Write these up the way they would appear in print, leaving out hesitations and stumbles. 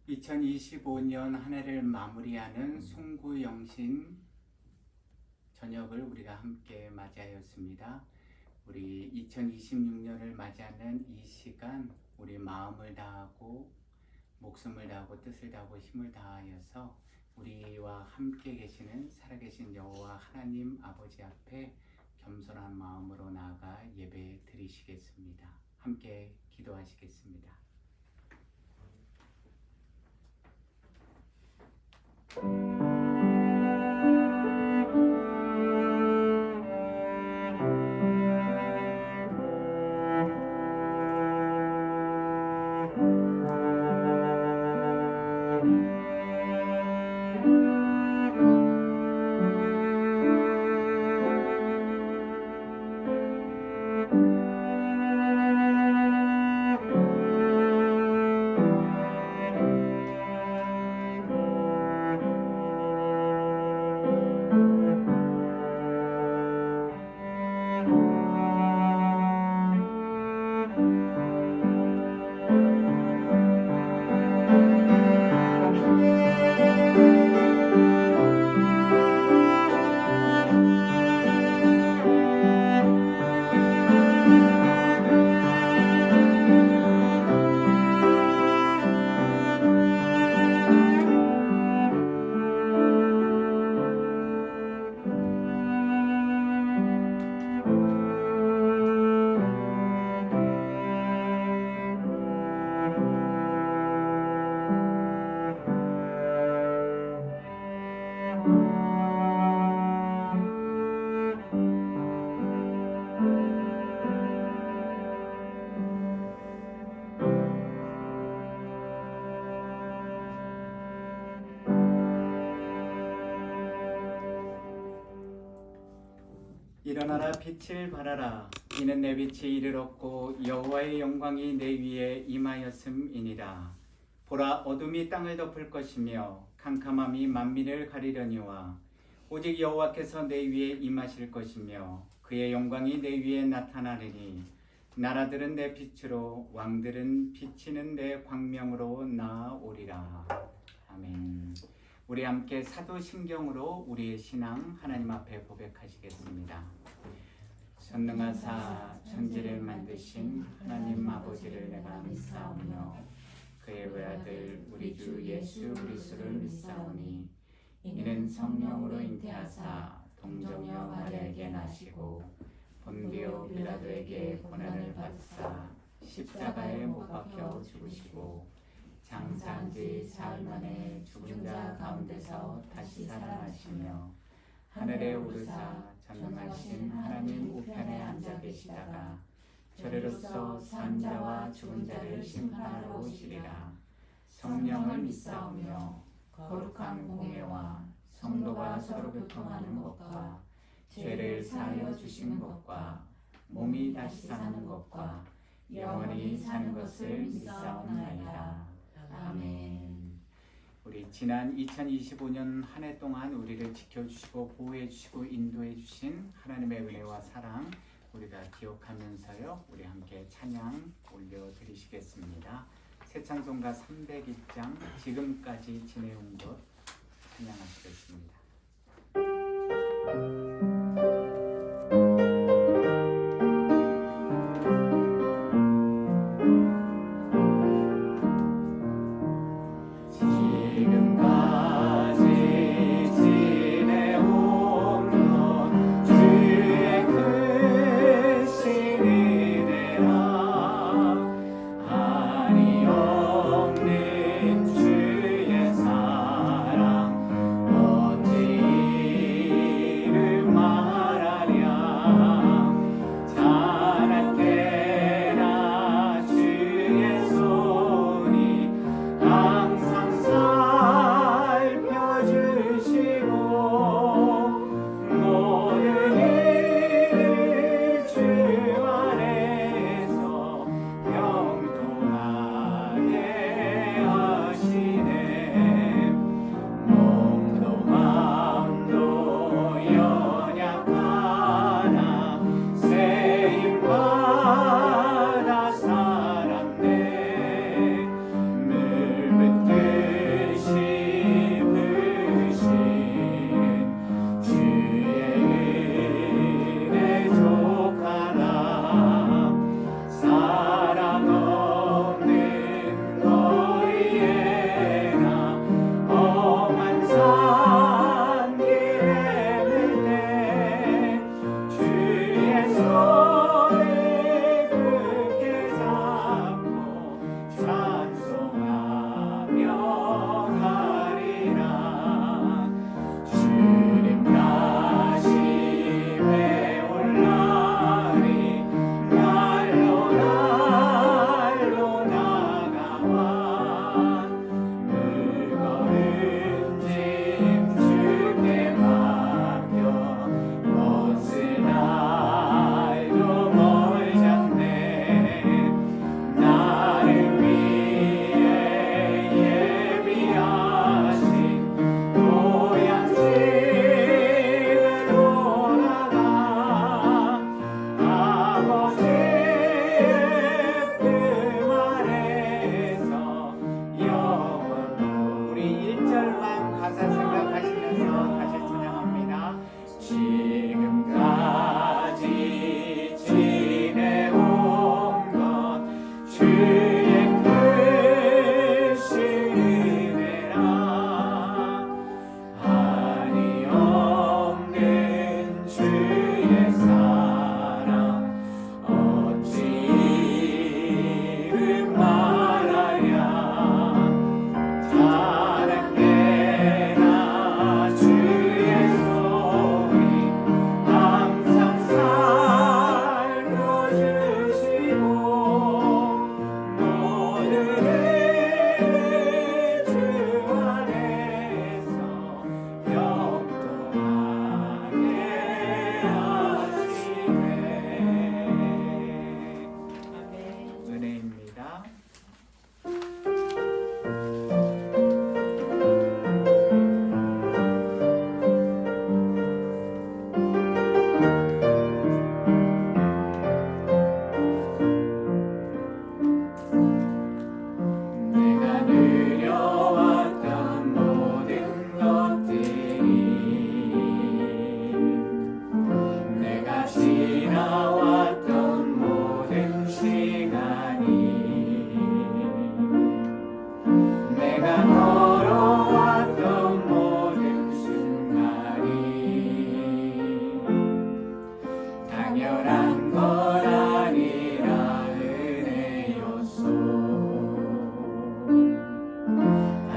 2025년 한 해를 마무리하는 송구영신 저녁을 우리가 함께 맞이하였습니다. 우리 2026년을 맞이하는 이 시간 우리 마음을 다하고 목숨을 다하고 뜻을 다하고 힘을 다하여서 우리와 함께 계시는 살아계신 여호와 하나님 아버지 앞에 겸손한 마음으로 나아가 예배 드리시겠습니다. 함께 기도하시겠습니다. 일어나라 빛을 발하라 이는 내 빛이 이르렀고 여호와의 영광이 내 위에 임하였음이니라. 보라 어둠이 땅을 덮을 것이며 캄캄함이 만민을 가리려니와 오직 여호와께서 내 위에 임하실 것이며 그의 영광이 내 위에 나타나리니 나라들은 내 빛으로 왕들은 비치는 내 광명으로 나아오리라. 아멘. 우리 함께 사도신경으로 우리의 신앙 하나님 앞에 고백하시겠습니다. 전능하사 천지를 만드신 하나님 아버지를 내가 믿사오며 그의 외아들 우리 주 예수 그리스도를 믿사오니 이는 성령으로 잉태하사 동정녀 마리아에게 나시고 본디오 빌라도에게 고난을 받으사 십자가에 못 박혀 죽으시고 장사한 지 사흘 만에 죽은 자 가운데서 다시 살아나시며 하늘에 오르사 전능하신 하나님 우편에 앉아 계시다가 저리로서 산 자와 죽은 자를 심판하러 오시리라. 성령을 믿사오며 거룩한 공예와 성도가 서로 교통하는 것과 죄를 사하여 주신 것과 몸이 다시 사는 것과 영원히 사는 것을 믿사오나이다. 아멘. 우리 지난 2025년 한 해 동안 우리를 지켜주시고 보호해주시고 인도해주신 하나님의 은혜와 사랑 우리가 기억하면서요 우리 함께 찬양 올려드리시겠습니다. 새 찬송가 301장 지금까지 지내온 것 찬양하시겠습니다. 주의 사랑 어찌 이를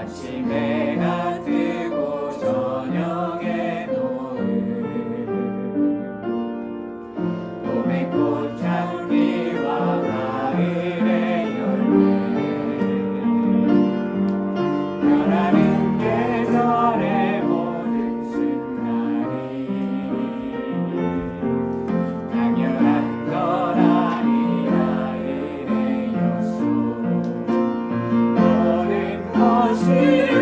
아침에 해가 뜨고 저녁에 노을 봄의 꽃향기와 가을의 열매 변하는 계절의 모든 순간이 당연한 건 아니라 일의 요소 모든 것이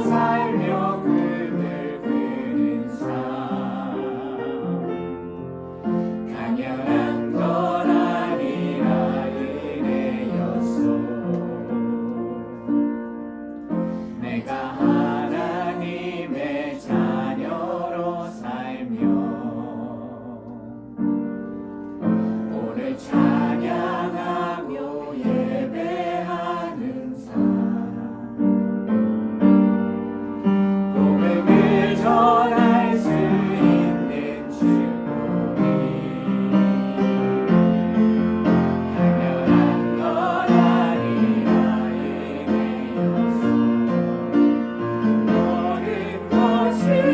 살며 꿈을 꾸는 삶 당연한 건 아니라 일의 요소 내가 하나님의 자녀로 살며 오늘 찬양하고 예배하는 삶 전할 수 있는 축복이 당연한 건 아니라 일의 요소 모든 것이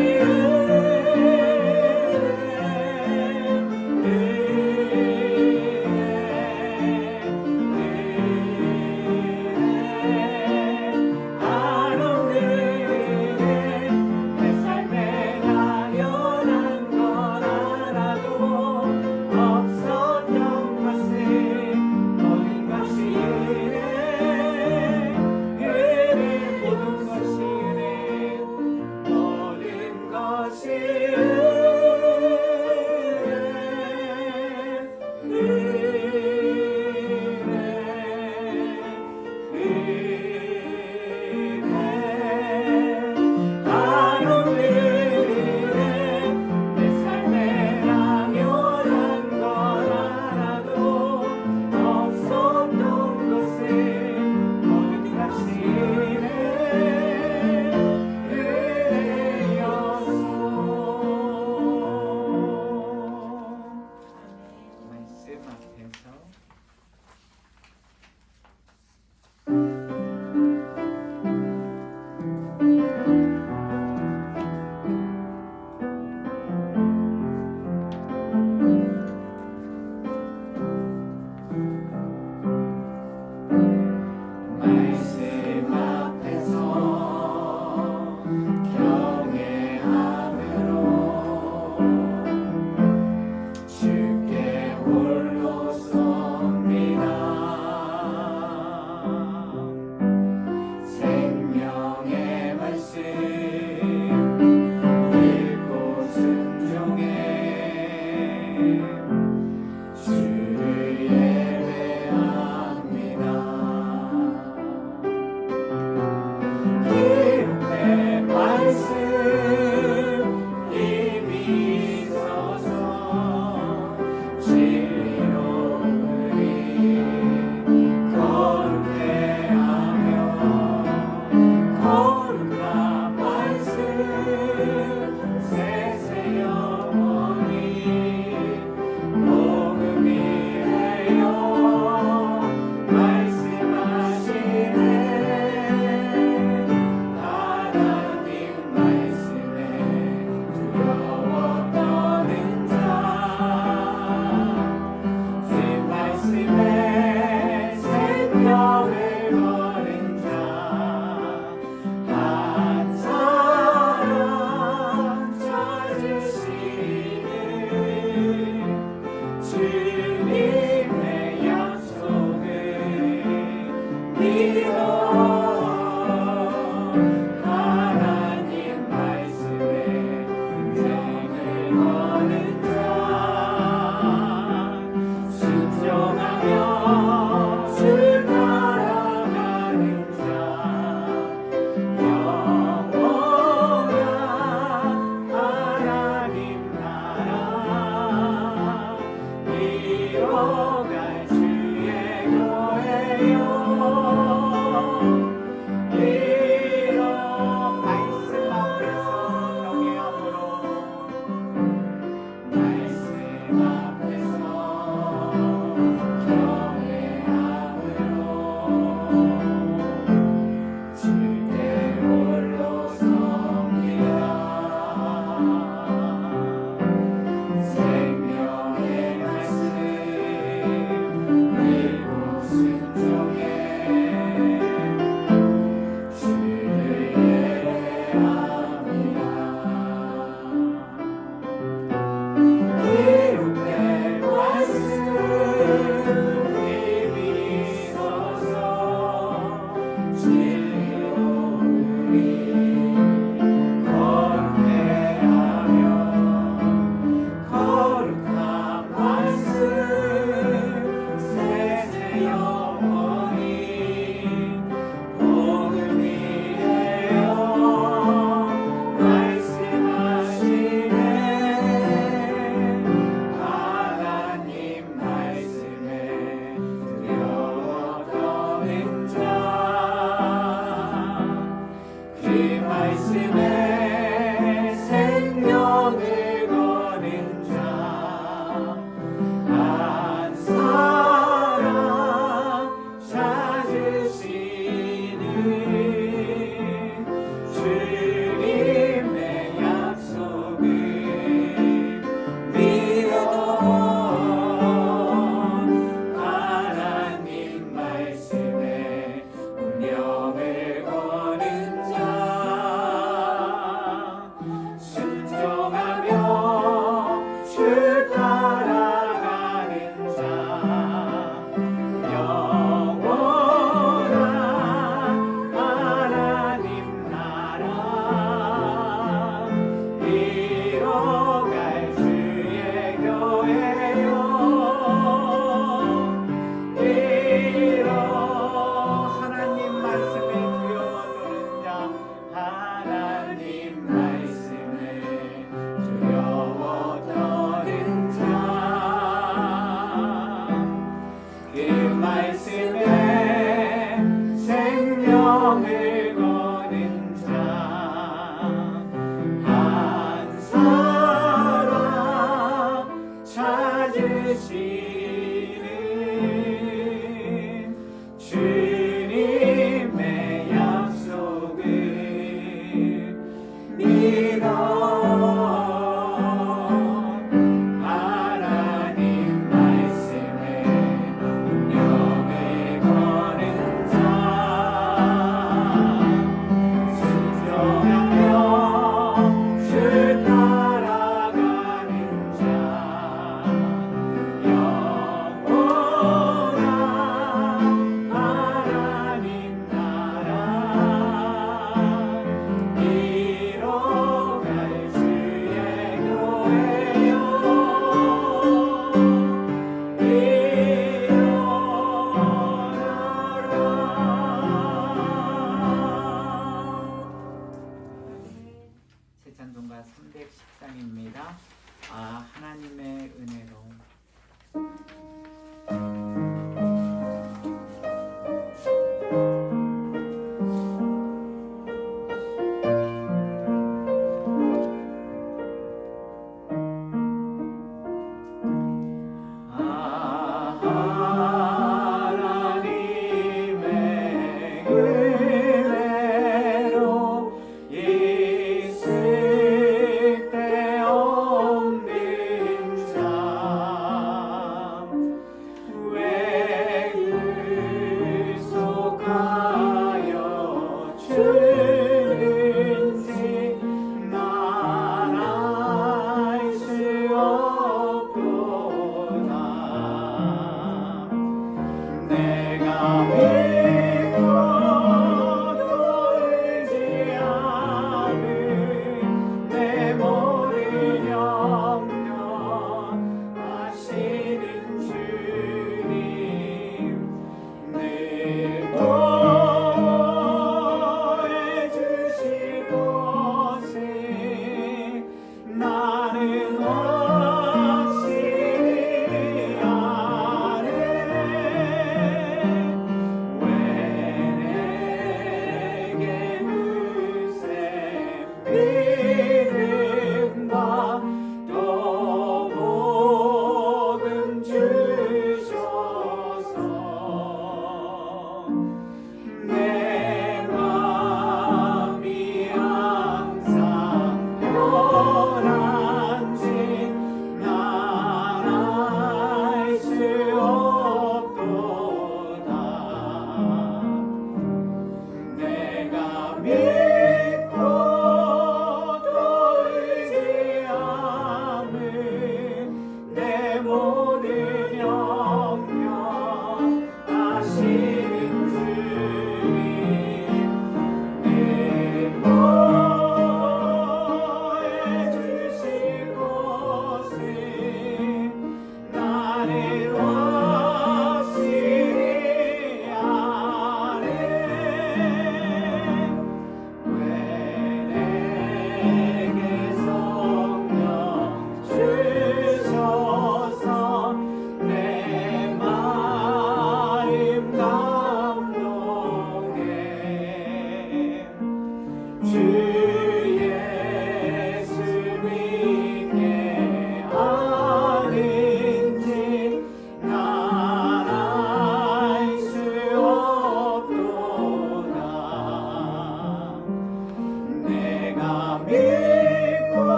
주님의 약속을 믿어 지키시는 주님의 약속을 믿어도 하나님 말씀에 운명을 거는 자 순종하며 주 따라가는 자 영원한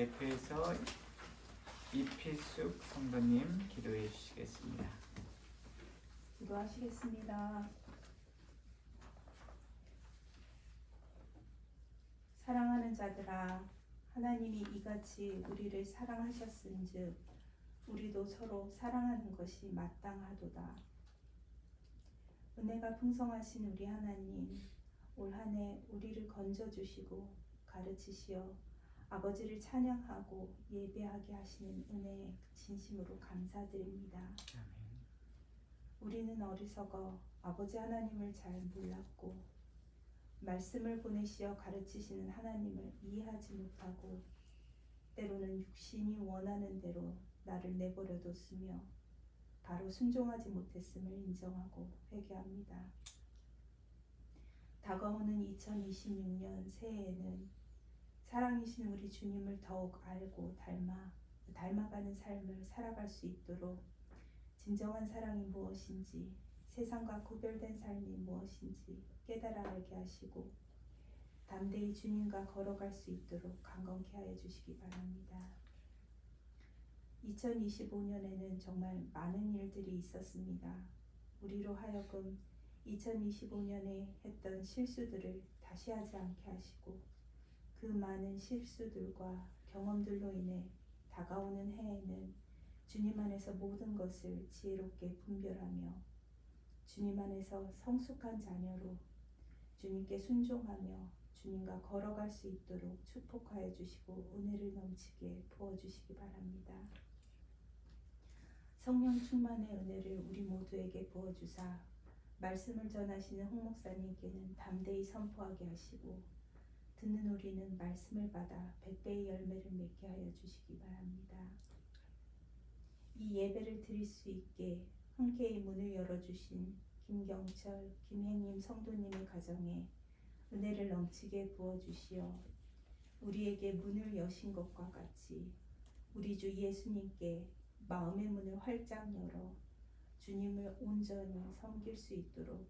대표해서 이필숙 성도님 기도해 주시겠습니다. 기도하시겠습니다. 사랑하는 자들아, 하나님이 이같이 우리를 사랑하셨은즉 우리도 서로 사랑하는 것이 마땅하도다. 은혜가 풍성하신 우리 하나님, 올 한 해 우리를 건져주시고 가르치시어 아버지를 찬양하고 예배하게 하시는 은혜에 진심으로 감사드립니다. 아멘. 우리는 어리석어 아버지 하나님을 잘 몰랐고 말씀을 보내시어 가르치시는 하나님을 이해하지 못하고 때로는 육신이 원하는 대로 나를 내버려뒀으며 바로 순종하지 못했음을 인정하고 회개합니다. 다가오는 2026년 새해에는 사랑이신 우리 주님을 더욱 알고 닮아가는 삶을 살아갈 수 있도록 진정한 사랑이 무엇인지, 세상과 구별된 삶이 무엇인지 깨달아 알게 하시고 담대히 주님과 걸어갈 수 있도록 강건케 하여 주시기 바랍니다. 2025년에는 정말 많은 일들이 있었습니다. 우리로 하여금 2025년에 했던 실수들을 다시 하지 않게 하시고 그 많은 실수들과 경험들로 인해 다가오는 해에는 주님 안에서 모든 것을 지혜롭게 분별하며 주님 안에서 성숙한 자녀로 주님께 순종하며 주님과 걸어갈 수 있도록 축복하여 주시고 은혜를 넘치게 부어주시기 바랍니다. 성령 충만의 은혜를 우리 모두에게 부어주사 말씀을 전하시는 홍 목사님께는 담대히 선포하게 하시고 듣는 우리는 말씀을 받아 100배의 열매를 맺게 하여 주시기 바랍니다. 이 예배를 드릴 수 있게 흔쾌히 문을 열어주신 김경철, 김행님 성도님의 가정에 은혜를 넘치게 부어주시어 우리에게 문을 여신 것과 같이 우리 주 예수님께 마음의 문을 활짝 열어 주님을 온전히 섬길 수 있도록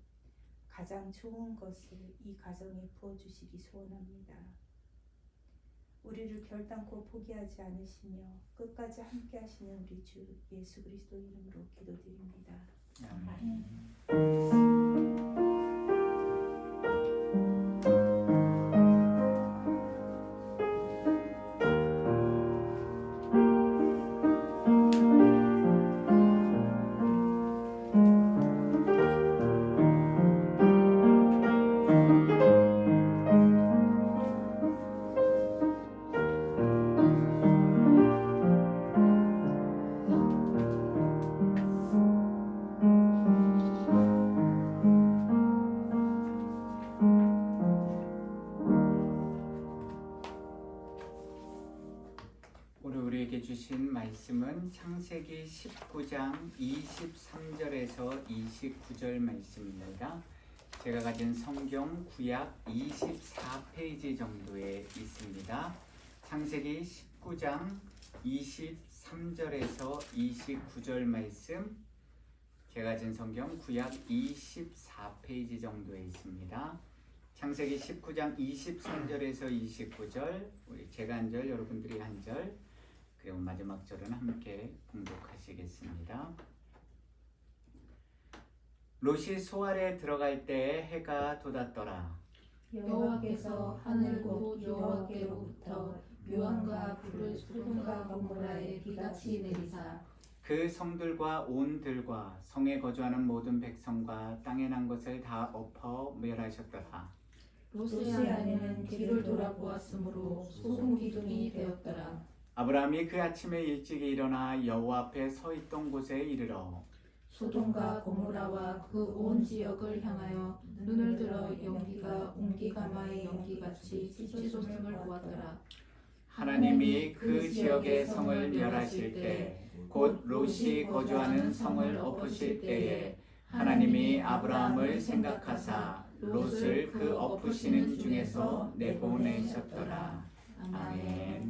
가장 좋은 것을 이 가정에 부어주시기 소원합니다. 우리를 결단코 포기하지 않으시며 끝까지 함께 하시는 우리 주 예수 그리스도 이름으로 기도드립니다. 아멘. 오늘 우리에게 주신 말씀은 창세기 19장 23절에서 29절 말씀입니다. 제가 가진 성경 구약 24페이지 정도에 있습니다. 창세기 19장 23절에서 29절 말씀, 제가 가진 성경 구약 24페이지 정도에 있습니다. 창세기 19장 23절에서 29절, 우리 제가 한 절, 여러분들이 한 절, 그리고 마지막 절은 함께 봉독하시겠습니다. 롯이 소알에 들어갈 때 해가 돋았더라. 여호와께서 하늘 곧 여호와께로부터 묘함과 불을 소돔과 고모라에 비같이 내리사 그 성들과 온 들과 성에 거주하는 모든 백성과 땅에 난 것을 다 엎어 멸하셨더라. 롯의 아내는 뒤를 돌아보았으므로 소금 기둥이 되었더라. 아브라함이 그 아침에 일찍 일어나 여호와 앞에 서 있던 곳에 이르러 소돔과 고모라와 그 온 지역을 향하여 눈을 들어 연기가 옹기가마의 연기같이 찢어졌음을 보았더라. 하나님이 그 지역의 성을 멸하실 때 곧 롯이 거주하는 성을 엎으실 때에 하나님이 아브라함을 생각하사 롯을 그 엎으시는 중에서 내보내셨더라. 아멘.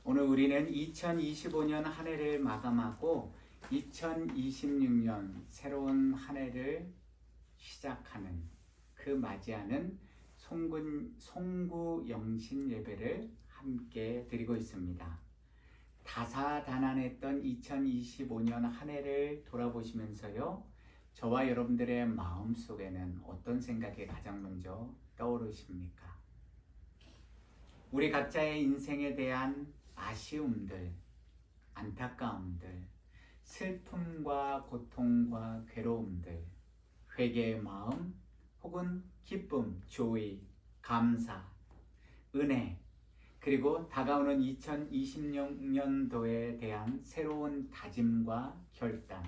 오늘 우리는 2025년 한 해를 마감하고 2026년 새로운 한 해를 시작하는, 그 맞이하는 송구 영신 예배를 함께 드리고 있습니다. 다사다난했던 2025년 한 해를 돌아보시면서요, 저와 여러분들의 마음속에는 어떤 생각이 가장 먼저 떠오르십니까? 우리 각자의 인생에 대한 아쉬움들, 안타까움들, 슬픔과 고통과 괴로움들, 회개의 마음, 혹은 기쁨, 조의, 감사, 은혜, 그리고 다가오는 2026년도에 대한 새로운 다짐과 결단,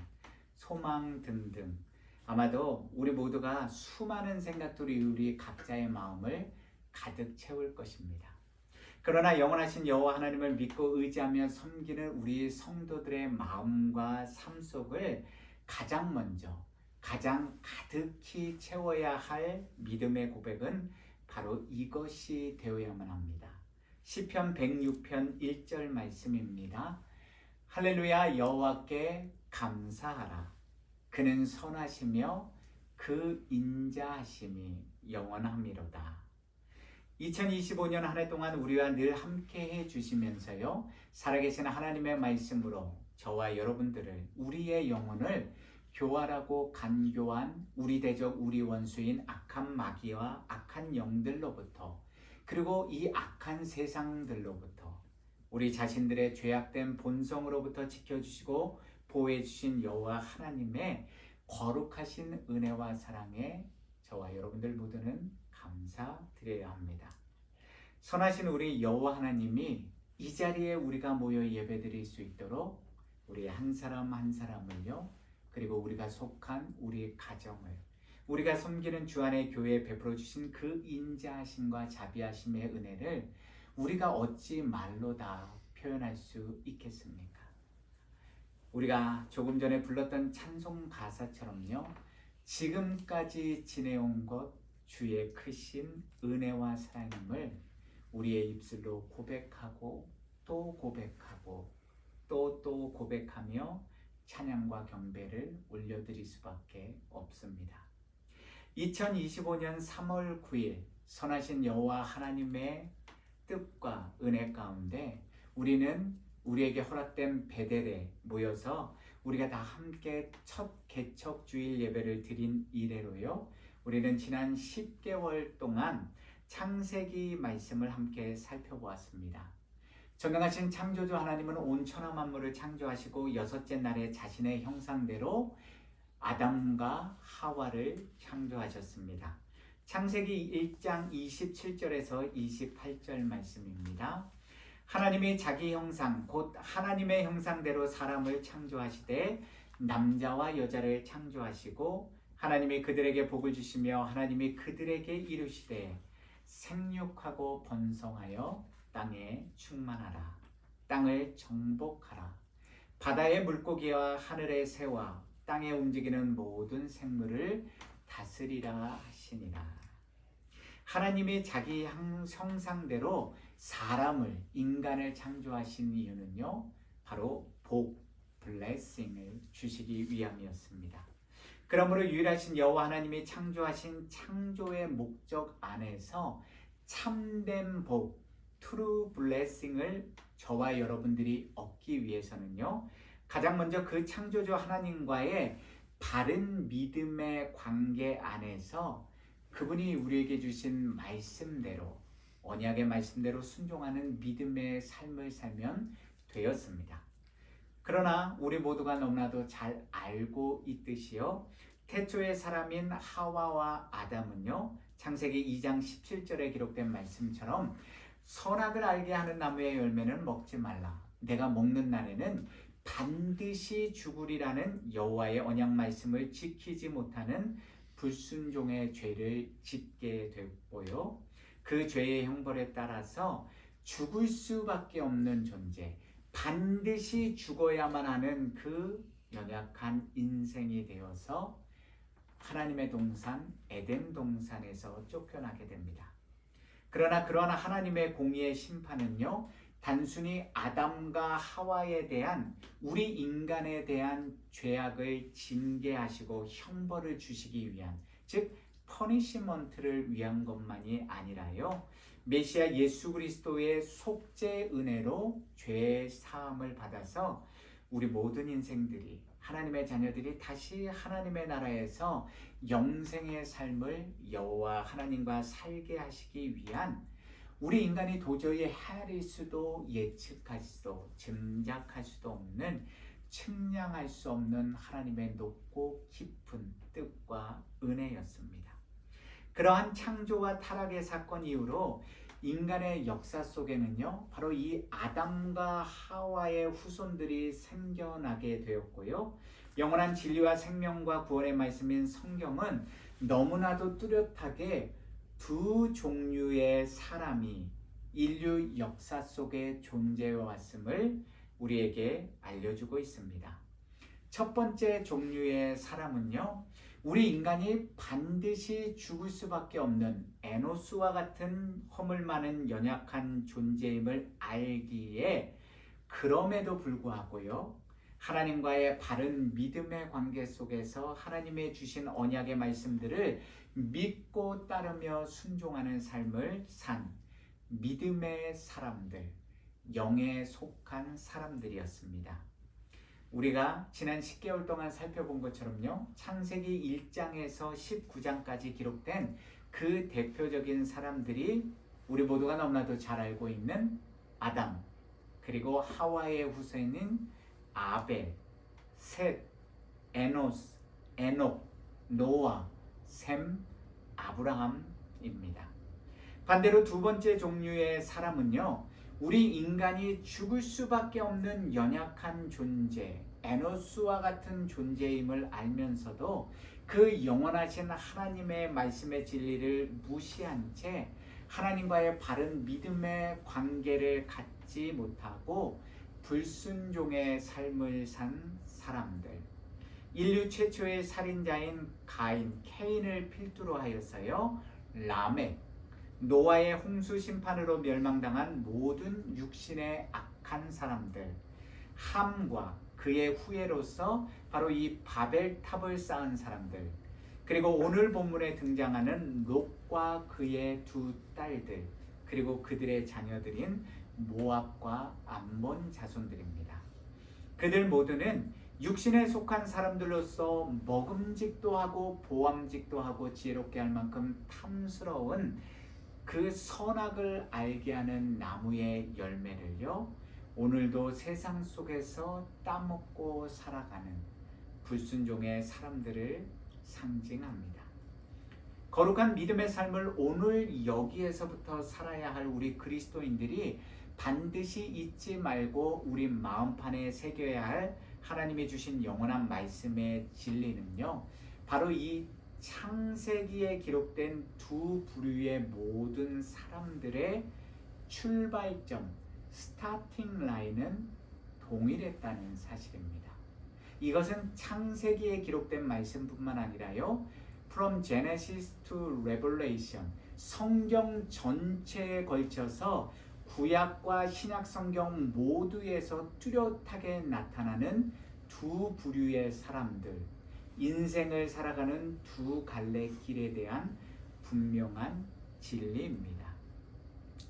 소망 등등, 아마도 우리 모두가 수많은 생각들이 우리 각자의 마음을 가득 채울 것입니다. 그러나 영원하신 여호와 하나님을 믿고 의지하며 섬기는 우리 성도들의 마음과 삶 속을 가장 먼저, 가장 가득히 채워야 할 믿음의 고백은 바로 이것이 되어야만 합니다. 시편 106편 1절 말씀입니다. 할렐루야, 여호와께 감사하라. 그는 선하시며 그 인자하심이 영원함이로다. 2025년 한 해 동안 우리와 늘 함께 해주시면서요, 살아계신 하나님의 말씀으로 저와 여러분들을, 우리의 영혼을 교활하고 간교한 우리 대적 우리 원수인 악한 마귀와 악한 영들로부터, 그리고 이 악한 세상들로부터, 우리 자신들의 죄악된 본성으로부터 지켜주시고 보호해주신 여호와 하나님의 거룩하신 은혜와 사랑에 저와 여러분들 모두는 감사드려야 합니다. 선하신 우리 여호와 하나님이 이 자리에 우리가 모여 예배드릴 수 있도록 우리 한 사람 한 사람을요, 그리고 우리가 속한 우리 가정을, 우리가 섬기는 주 안의 교회에 베풀어 주신 그 인자하심과 자비하심의 은혜를 우리가 어찌 말로 다 표현할 수 있겠습니까? 우리가 조금 전에 불렀던 찬송 가사처럼요, 지금까지 지내온 것 주의 크신 은혜와 사랑임을 우리의 입술로 고백하고 또 고백하고 또 고백하며 찬양과 경배를 올려드릴 수밖에 없습니다. 2025년 3월 9일 선하신 여호와 하나님의 뜻과 은혜 가운데 우리는 우리에게 허락된 베델에 모여서 우리가 다 함께 첫 개척주일 예배를 드린 이래로요, 우리는 지난 10개월 동안 창세기 말씀을 함께 살펴보았습니다. 전능하신 창조주 하나님은 온 천하 만물을 창조하시고 여섯째 날에 자신의 형상대로 아담과 하와를 창조하셨습니다. 창세기 1장 27절에서 28절 말씀입니다. 하나님이 자기 형상 곧 하나님의 형상대로 사람을 창조하시되 남자와 여자를 창조하시고 하나님이 그들에게 복을 주시며 하나님이 그들에게 이르시되 생육하고 번성하여 땅에 충만하라. 땅을 정복하라. 바다의 물고기와 하늘의 새와 땅에 움직이는 모든 생물을 다스리라 하시니라. 하나님이 자기 형상대로 사람을, 인간을 창조하신 이유는요, 바로 복, 블레싱을 주시기 위함이었습니다. 그러므로 유일하신 여호와 하나님이 창조하신 창조의 목적 안에서 참된 복, 트루 블레싱을 저와 여러분들이 얻기 위해서는요, 가장 먼저 그 창조주 하나님과의 바른 믿음의 관계 안에서 그분이 우리에게 주신 말씀대로, 언약의 말씀대로 순종하는 믿음의 삶을 살면 되었습니다. 그러나 우리 모두가 너무나도 잘 알고 있듯이요, 태초의 사람인 하와와 아담은요, 창세기 2장 17절에 기록된 말씀처럼 선악을 알게 하는 나무의 열매는 먹지 말라. 내가 먹는 날에는 반드시 죽으리라는 여호와의 언약 말씀을 지키지 못하는 불순종의 죄를 짓게 됐고요, 그 죄의 형벌에 따라서 죽을 수밖에 없는 존재, 반드시 죽어야만 하는 그 연약한 인생이 되어서 하나님의 동산 에덴 동산에서 쫓겨나게 됩니다. 그러나 그러한 하나님의 공의의 심판은요, 단순히 아담과 하와에 대한, 우리 인간에 대한 죄악을 징계하시고 형벌을 주시기 위한, 즉 퍼니시먼트를 위한 것만이 아니라요. 메시아 예수 그리스도의 속죄 은혜로 죄 사함을 받아서 우리 모든 인생들이 하나님의 자녀들이 다시 하나님의 나라에서 영생의 삶을 여호와 하나님과 살게 하시기 위한 우리 인간이 도저히 헤아릴 수도 예측할 수도 짐작할 수도 없는 측량할 수 없는 하나님의 높고 깊은 뜻과 은혜였습니다. 그러한 창조와 타락의 사건 이후로 인간의 역사 속에는요, 바로 이 아담과 하와의 후손들이 생겨나게 되었고요. 영원한 진리와 생명과 구원의 말씀인 성경은 너무나도 뚜렷하게 두 종류의 사람이 인류 역사 속에 존재해 왔음을 우리에게 알려주고 있습니다. 첫 번째 종류의 사람은요, 우리 인간이 반드시 죽을 수밖에 없는 에노스와 같은 허물 많은 연약한 존재임을 알기에 그럼에도 불구하고요, 하나님과의 바른 믿음의 관계 속에서 하나님의 주신 언약의 말씀들을 믿고 따르며 순종하는 삶을 산 믿음의 사람들, 영에 속한 사람들이었습니다. 우리가 지난 10개월 동안 살펴본 것처럼요, 창세기 1장에서 19장까지 기록된 그 대표적인 사람들이 우리 모두가 너무나도 잘 알고 있는 아담, 그리고 하와의 후손인 아벨, 셋, 에노스, 에녹, 노아, 셈, 아브라함입니다. 반대로 두 번째 종류의 사람은요, 우리 인간이 죽을 수밖에 없는 연약한 존재, 에노스와 같은 존재임을 알면서도 그 영원하신 하나님의 말씀의 진리를 무시한 채 하나님과의 바른 믿음의 관계를 갖지 못하고 불순종의 삶을 산 사람들, 인류 최초의 살인자인 케인을 필두로 하여서요, 라멕, 노아의 홍수 심판으로 멸망당한 모든 육신의 악한 사람들, 함과 그의 후예로서 바로 이 바벨탑을 쌓은 사람들, 그리고 오늘 본문에 등장하는 롯과 그의 두 딸들, 그리고 그들의 자녀들인 모압과 암몬 자손들입니다. 그들 모두는 육신에 속한 사람들로서 먹음직도 하고 보암직도 하고 지혜롭게 할 만큼 탐스러운 그 선악을 알게 하는 나무의 열매를요, 오늘도 세상 속에서 따먹고 살아가는 불순종의 사람들을 상징합니다. 거룩한 믿음의 삶을 오늘 여기에서부터 살아야 할 우리 그리스도인들이 반드시 잊지 말고 우리 마음판에 새겨야 할 하나님이 주신 영원한 말씀의 진리는요, 바로 이 창세기에 기록된 두 부류의 모든 사람들의 출발점, 스타팅 라인은 동일했다는 사실입니다. 이것은 창세기에 기록된 말씀뿐만 아니라요, From Genesis to Revelation, 성경 전체에 걸쳐서 구약과 신약 성경 모두에서 뚜렷하게 나타나는 두 부류의 사람들, 인생을 살아가는 두 갈래 길에 대한 분명한 진리입니다.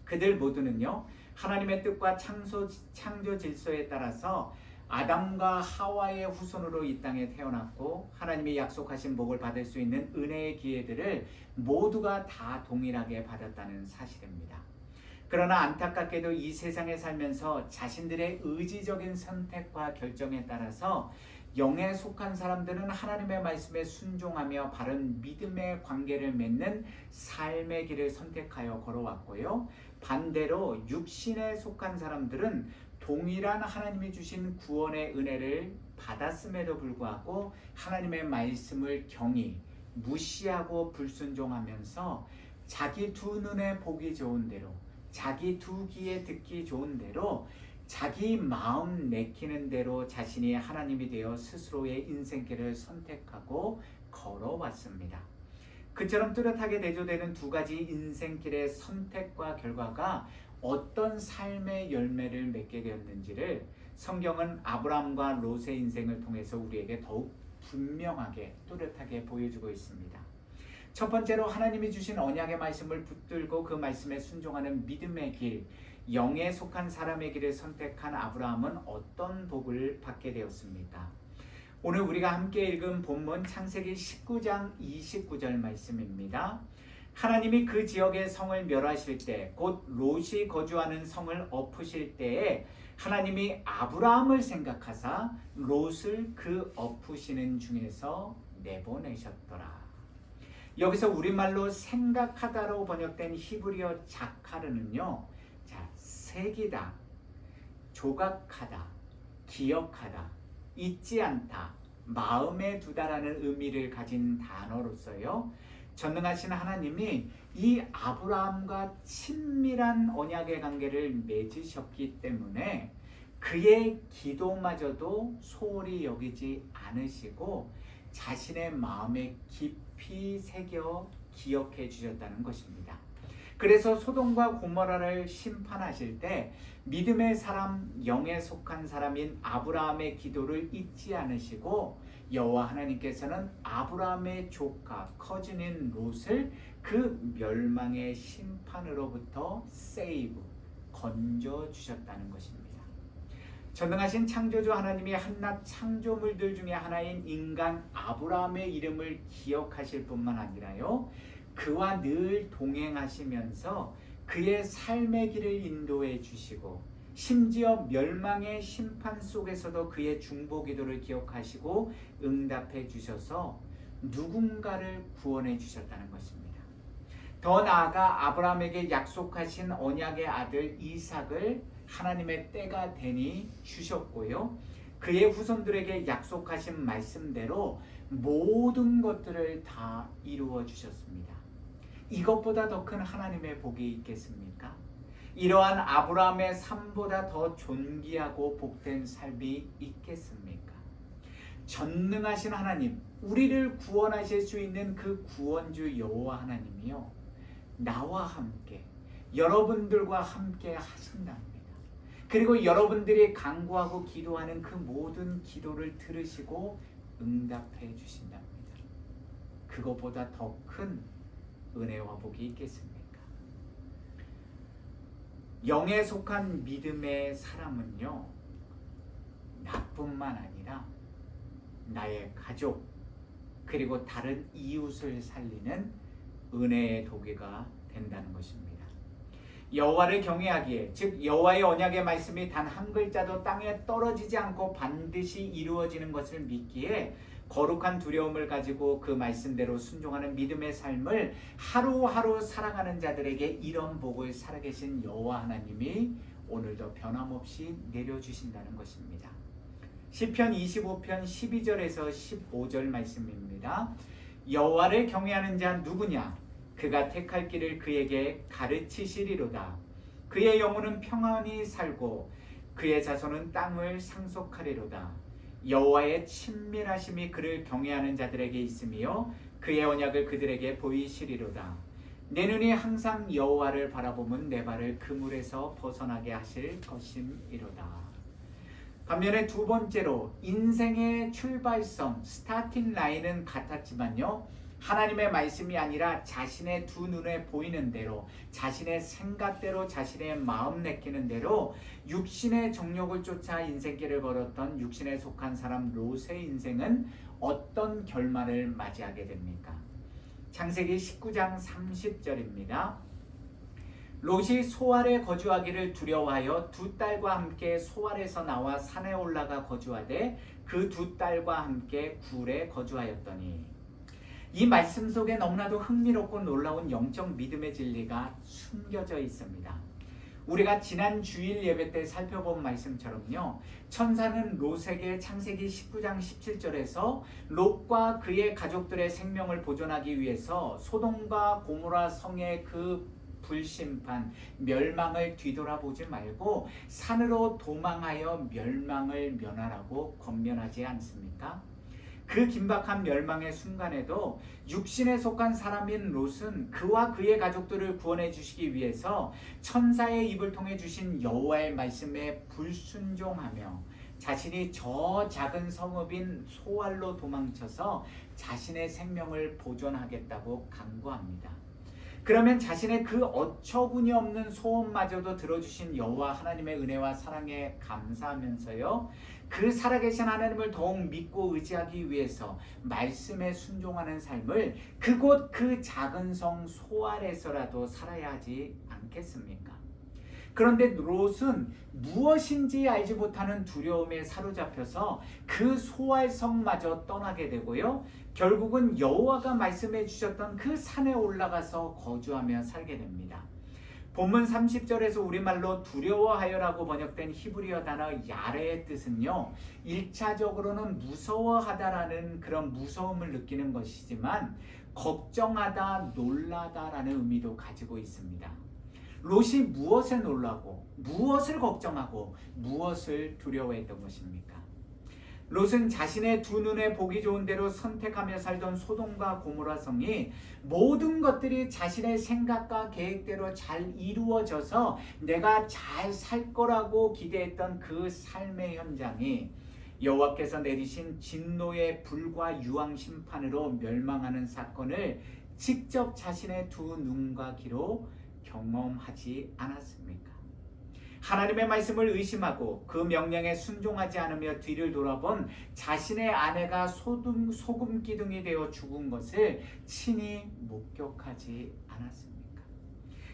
그들 모두는요, 하나님의 뜻과 창조 질서에 따라서 아담과 하와의 후손으로 이 땅에 태어났고 하나님이 약속하신 복을 받을 수 있는 은혜의 기회들을 모두가 다 동일하게 받았다는 사실입니다. 그러나 안타깝게도 이 세상에 살면서 자신들의 의지적인 선택과 결정에 따라서 영에 속한 사람들은 하나님의 말씀에 순종하며 바른 믿음의 관계를 맺는 삶의 길을 선택하여 걸어왔고요. 반대로 육신에 속한 사람들은 동일한 하나님이 주신 구원의 은혜를 받았음에도 불구하고 하나님의 말씀을 경히 무시하고 불순종하면서 자기 두 눈에 보기 좋은 대로, 자기 두 귀에 듣기 좋은 대로, 자기 마음 내키는 대로 자신이 하나님이 되어 스스로의 인생길을 선택하고 걸어왔습니다. 그처럼 뚜렷하게 대조되는 두 가지 인생길의 선택과 결과가 어떤 삶의 열매를 맺게 되었는지를 성경은 아브라함과 롯의 인생을 통해서 우리에게 더욱 분명하게 뚜렷하게 보여주고 있습니다. 첫 번째로 하나님이 주신 언약의 말씀을 붙들고 그 말씀에 순종하는 믿음의 길, 영에 속한 사람의 길을 선택한 아브라함은 어떤 복을 받게 되었습니까? 오늘 우리가 함께 읽은 본문 창세기 19장 29절 말씀입니다. 하나님이 그 지역의 성을 멸하실 때, 곧 롯이 거주하는 성을 엎으실 때에 하나님이 아브라함을 생각하사 롯을 그 엎으시는 중에서 내보내셨더라. 여기서 우리말로 생각하다로 번역된 히브리어 자카르는요, 색이다, 조각하다, 기억하다, 잊지 않다, 마음에 두다라는 의미를 가진 단어로서요, 전능하신 하나님이 이 아브라함과 친밀한 언약의 관계를 맺으셨기 때문에 그의 기도마저도 소홀히 여기지 않으시고 자신의 마음에 깊이 새겨 기억해 주셨다는 것입니다. 그래서 소돔과 고모라를 심판하실 때 믿음의 사람, 영에 속한 사람인 아브라함의 기도를 잊지 않으시고 여호와 하나님께서는 아브라함의 조카 커진인 롯을 그 멸망의 심판으로부터 세이브, 건져 주셨다는 것입니다. 전능하신 창조주 하나님이 한낱 창조물들 중에 하나인 인간 아브라함의 이름을 기억하실 뿐만 아니라요, 그와 늘 동행하시면서 그의 삶의 길을 인도해 주시고 심지어 멸망의 심판 속에서도 그의 중보 기도를 기억하시고 응답해 주셔서 누군가를 구원해 주셨다는 것입니다. 더 나아가 아브라함에게 약속하신 언약의 아들 이삭을 하나님의 때가 되니 주셨고요, 그의 후손들에게 약속하신 말씀대로 모든 것들을 다 이루어 주셨습니다. 이것보다 더 큰 하나님의 복이 있겠습니까? 이러한 아브라함의 삶보다 더 존귀하고 복된 삶이 있겠습니까? 전능하신 하나님, 우리를 구원하실 수 있는 그 구원주 여호와 하나님이요, 나와 함께, 여러분들과 함께 하신답니다. 그리고 여러분들이 간구하고 기도하는 그 모든 기도를 들으시고 응답해 주신답니다. 그것보다 더 큰 은혜와 복이 있겠습니까? 영에 속한 믿음의 사람은요, 나뿐만 아니라 나의 가족 그리고 다른 이웃을 살리는 은혜의 도구가 된다는 것입니다. 여호와를 경외하기에, 즉 여호와의 언약의 말씀이 단 한 글자도 땅에 떨어지지 않고 반드시 이루어지는 것을 믿기에 거룩한 두려움을 가지고 그 말씀대로 순종하는 믿음의 삶을 하루하루 살아가는 자들에게 이런 복을 살아계신 여호와 하나님이 오늘도 변함없이 내려주신다는 것입니다. 시편 25편 12절에서 15절 말씀입니다. 여호와를 경외하는 자 누구냐? 그가 택할 길을 그에게 가르치시리로다. 그의 영혼은 평안히 살고 그의 자손은 땅을 상속하리로다. 여호와의 친밀하심이 그를 경외하는 자들에게 있으며 그의 언약을 그들에게 보이시리로다. 내 눈이 항상 여호와를 바라보면 내 발을 그물에서 벗어나게 하실 것임이로다. 반면에 두 번째로 인생의 출발선, 스타팅 라인은 같았지만요, 하나님의 말씀이 아니라 자신의 두 눈에 보이는 대로, 자신의 생각대로, 자신의 마음 내키는 대로 육신의 정욕을 쫓아 인생길을 걸었던 육신에 속한 사람 롯의 인생은 어떤 결말을 맞이하게 됩니까? 창세기 19장 30절입니다. 롯이 소알에 거주하기를 두려워하여 두 딸과 함께 소알에서 나와 산에 올라가 거주하되 그 두 딸과 함께 굴에 거주하였더니, 이 말씀 속에 너무나도 흥미롭고 놀라운 영적 믿음의 진리가 숨겨져 있습니다. 우리가 지난 주일 예배 때 살펴본 말씀처럼요, 천사는 롯에게 창세기 19장 17절에서 롯과 그의 가족들의 생명을 보존하기 위해서 소돔과 고모라 성의 그 불심판, 멸망을 뒤돌아보지 말고 산으로 도망하여 멸망을 면하라고 권면하지 않습니까? 그 긴박한 멸망의 순간에도 육신에 속한 사람인 롯은 그와 그의 가족들을 구원해 주시기 위해서 천사의 입을 통해 주신 여호와의 말씀에 불순종하며 자신이 저 작은 성읍인 소알로 도망쳐서 자신의 생명을 보존하겠다고 강구합니다. 그러면 자신의 그 어처구니 없는 소원마저도 들어주신 여호와 하나님의 은혜와 사랑에 감사하면서요, 그 살아계신 하나님을 더욱 믿고 의지하기 위해서 말씀에 순종하는 삶을 그곳 그 작은 성 소알에서라도 살아야 하지 않겠습니까? 그런데 롯은 무엇인지 알지 못하는 두려움에 사로잡혀서 그 소알성마저 떠나게 되고요, 결국은 여호와가 말씀해 주셨던 그 산에 올라가서 거주하며 살게 됩니다. 본문 30절에서 우리말로 두려워하여라고 번역된 히브리어 단어 야레의 뜻은요, 1차적으로는 무서워하다라는 그런 무서움을 느끼는 것이지만 걱정하다, 놀라다라는 의미도 가지고 있습니다. 롯이 무엇에 놀라고, 무엇을 걱정하고, 무엇을 두려워했던 것입니까? 롯은 자신의 두 눈에 보기 좋은 대로 선택하며 살던 소돔과 고모라 성이 모든 것들이 자신의 생각과 계획대로 잘 이루어져서 내가 잘 살 거라고 기대했던 그 삶의 현장이 여호와께서 내리신 진노의 불과 유황 심판으로 멸망하는 사건을 직접 자신의 두 눈과 귀로 경험하지 않았습니까? 하나님의 말씀을 의심하고 그 명령에 순종하지 않으며 뒤를 돌아본 자신의 아내가 소금 기둥이 되어 죽은 것을 친히 목격하지 않았습니까?